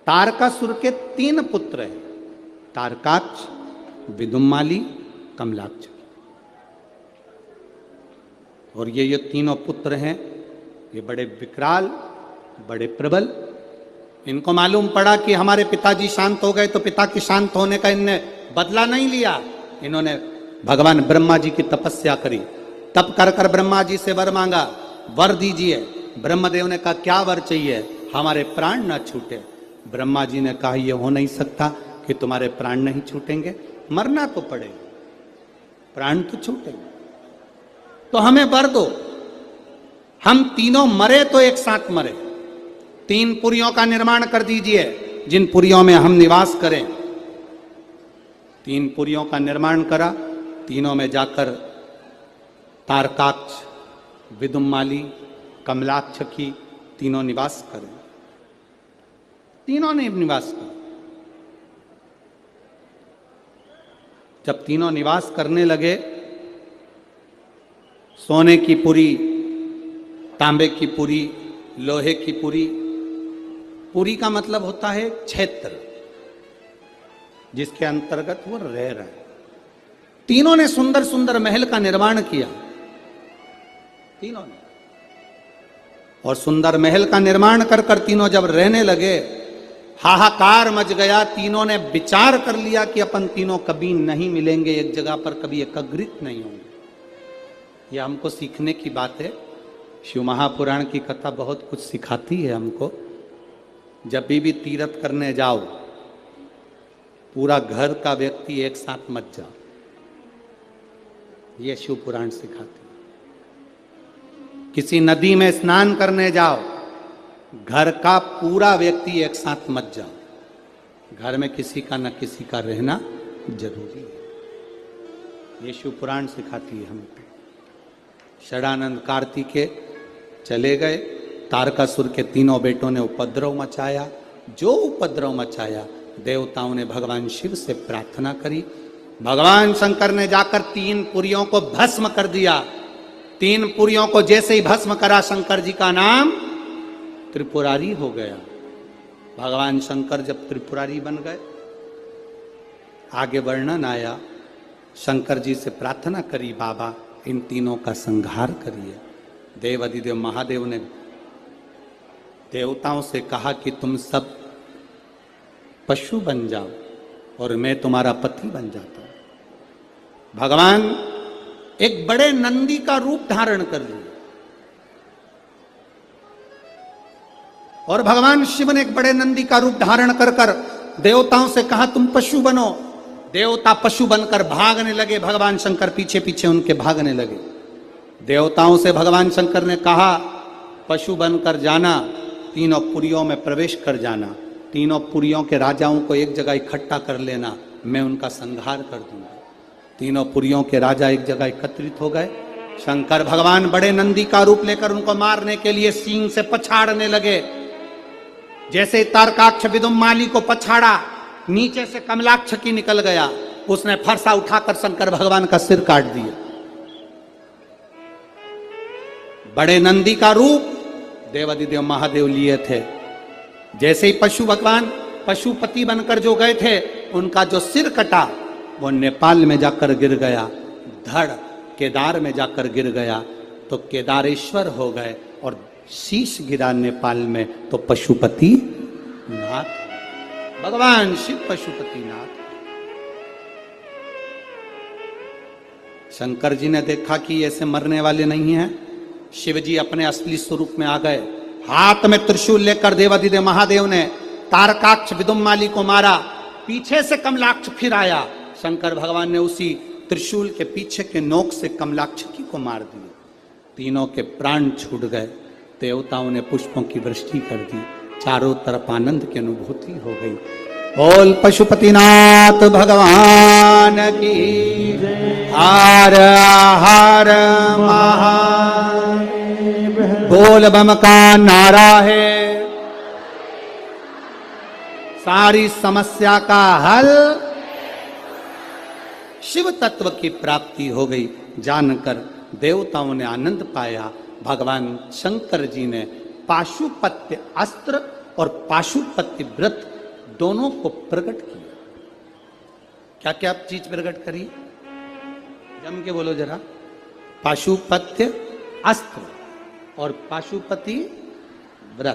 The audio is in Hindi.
तारकासुर के 3 पुत्र हैं, तारकाक्ष, विदुम्माली, कमलाक्ष। और ये तीनों पुत्र हैं, ये बड़े विकराल, बड़े प्रबल। इनको मालूम पड़ा कि हमारे पिताजी शांत हो गए, तो पिता के शांत होने का इनने बदला नहीं लिया। इन्होंने भगवान ब्रह्मा जी की तपस्या करी, तप कर कर ब्रह्मा जी से वर मांगा, वर दीजिए। ब्रह्मदेव ने कहा क्या वर चाहिए? हमारे प्राण न छूटे। ब्रह्मा जी ने कहा यह हो नहीं सकता कि तुम्हारे प्राण नहीं छूटेंगे, मरना तो पड़ेगा, प्राण तो छूटेंगे, तो हमें वर दो। हम तीनों मरे तो एक साथ मरे। 3 पुरियों का निर्माण कर दीजिए जिन पुरियों में हम निवास करें। 3 पुरियों का निर्माण करा, तीनों में जाकर तारकाक्ष, विदुम्माली, कमलाक्ष की तीनों निवास करें। तीनों ने निवास किया। जब तीनों निवास करने लगे, सोने की पुरी, तांबे की पुरी, लोहे की पुरी। पुरी का मतलब होता है क्षेत्र जिसके अंतर्गत वो रह रहा है। तीनों ने सुंदर सुंदर महल का निर्माण किया, तीनों ने। और सुंदर महल का निर्माण कर कर तीनों जब रहने लगे, हाहाकार मच गया। तीनों ने विचार कर लिया कि अपन तीनों कभी नहीं मिलेंगे एक जगह पर, कभी एकत्रित नहीं होंगे। यह हमको सीखने की बात है। शिव महापुराण की कथा बहुत कुछ सिखाती है हमको। जब भी तीर्थ करने जाओ, पूरा घर का व्यक्ति एक साथ मत जाओ, यह शिव पुराण सिखाती है। किसी नदी में स्नान करने जाओ, घर का पूरा व्यक्ति एक साथ मत जाओ, घर में किसी का न किसी का रहना जरूरी है। ये शिव पुराण सिखाती है हमको। षडानंद कार्तिकेय चले गए, तारकासुर के तीनों बेटों ने उपद्रव मचाया। जो उपद्रव मचाया, देवताओं ने भगवान शिव से प्रार्थना करी। भगवान शंकर ने जाकर 3 पुरियों को भस्म कर दिया। 3 पुरियों को जैसे ही भस्म करा, शंकर जी का नाम त्रिपुरारी हो गया। भगवान शंकर जब त्रिपुरारी बन गए, आगे वर्णन आया, शंकर जी से प्रार्थना करी, बाबा इन तीनों का संहार करिए। देव अधिदेव महादेव ने देवताओं से कहा कि तुम सब पशु बन जाओ और मैं तुम्हारा पति बन जाता हूं। भगवान एक बड़े नंदी का रूप धारण कर लिए, और भगवान शिव ने एक बड़े नंदी का रूप धारण कर कर देवताओं से कहा तुम पशु बनो। देवता पशु बनकर भागने लगे, भगवान शंकर पीछे पीछे उनके भागने लगे। देवताओं से भगवान शंकर ने कहा पशु बनकर जाना, तीनों पुरियों में प्रवेश कर जाना, तीनों पुरियों के राजाओं को एक जगह इकट्ठा कर लेना, मैं उनका संहार कर दूंगा। तीनों पुरियों के राजा एक जगह एकत्रित हो गए। शंकर भगवान बड़े नंदी का रूप लेकर उनको मारने के लिए सींग से पछाड़ने लगे। जैसे तारकाक्ष विदुम्माली को पछाड़ा, नीचे से कमलाक्ष की निकल गया, उसने फरसा उठाकर शंकर भगवान का सिर काट दिया। बड़े नंदी का रूप देवादिदेव महादेव लिए थे। जैसे ही पशु भगवान पशुपति बनकर जो गए थे, उनका जो सिर कटा वो नेपाल में जाकर गिर गया, धड़ केदार में जाकर गिर गया, तो केदारेश्वर हो गए। और शीश गिरा नेपाल में, तो पशुपति नाथ, भगवान शिव पशुपति नाथ। शंकर जी ने देखा कि ऐसे मरने वाले नहीं हैं। शिव जी अपने असली स्वरूप में आ गए। हाथ में त्रिशूल लेकर देवादिदेव महादेव ने तारकाक्ष विदुम्माली को मारा। पीछे से कमलाक्ष फिर आया। शंकर भगवान ने उसी त्रिशूल के पीछे के नोक से कमलाक्षकी को मार दिया। तीनों के प्राण छूट गए। देवताओं ने पुष्पों की वृष्टि कर दी। चारों तरफ आनंद की अनुभूति हो गई। बोल पशुपतिनाथ भगवान की। हर हर महादेव। बोल बम का नारा है, सारी समस्या का हल। शिव तत्व की प्राप्ति हो गई। जानकर देवताओं ने आनंद पाया। भगवान शंकर जी ने पाशुपत्य अस्त्र और पाशुपत्य व्रत दोनों को प्रकट किया। क्या क्या चीज प्रकट करी? जम के बोलो जरा। पाशुपत्य अस्त्र और पाशुपति व्रत।